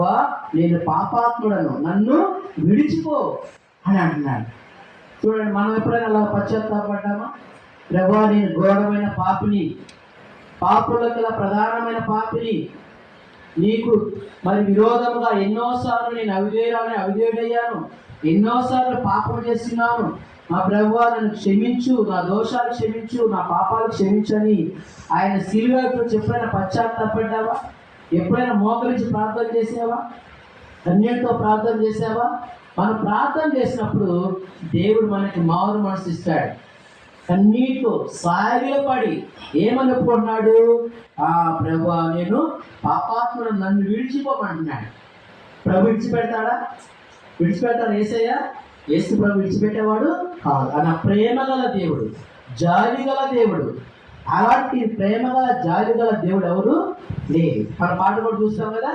ప్రభువా నేను పాపాత్ముడను, నన్ను విడిచిపో అని అంటున్నాడు. చూడండి, మనం ఎప్పుడైనా అలా పశ్చాత్తాపడ్డామా? ప్రభువా నేను ఘోరమైన పాపిని, పాపులకి ప్రధానమైన పాపిని, నీకు మరి విరోధముగా ఎన్నోసార్లు నేను అవిధేయుడయ్యాను, ఎన్నోసార్లు పాపం చేస్తున్నాను, మా ప్రభువా నన్ను క్షమించు, నా దోషాలు క్షమించు, నా పాపాలు క్షమించని ఆయన సిలువకు ఎప్పుడైనా పశ్చాత్తాపడ్డావా? ఎప్పుడైనా మోకరించి ప్రార్థన చేసావా? కన్యతో ప్రార్థన చేసావా? మనం ప్రార్థన చేసినప్పుడు దేవుడు మనకి మారు మనసు ఇస్తాడు. కన్నీటితో సాగిలపడి ఏమని ఒప్పుకున్నాడు? ప్రభువా నేను పాపాత్ముడు, నన్ను విడిచిపోమంటున్నాడు. ప్రభు విడిచిపెడతాడా? యేసయ్య? యేసు ప్రభు విడిచిపెట్టేవాడు కాదు. ఆయన ప్రేమ గల దేవుడు, జాలి గల దేవుడు. అలాంటి ప్రేమ గల జాలి గల దేవుడు ఎవరు లేదు. మన పాట కూడా చూస్తాం కదా,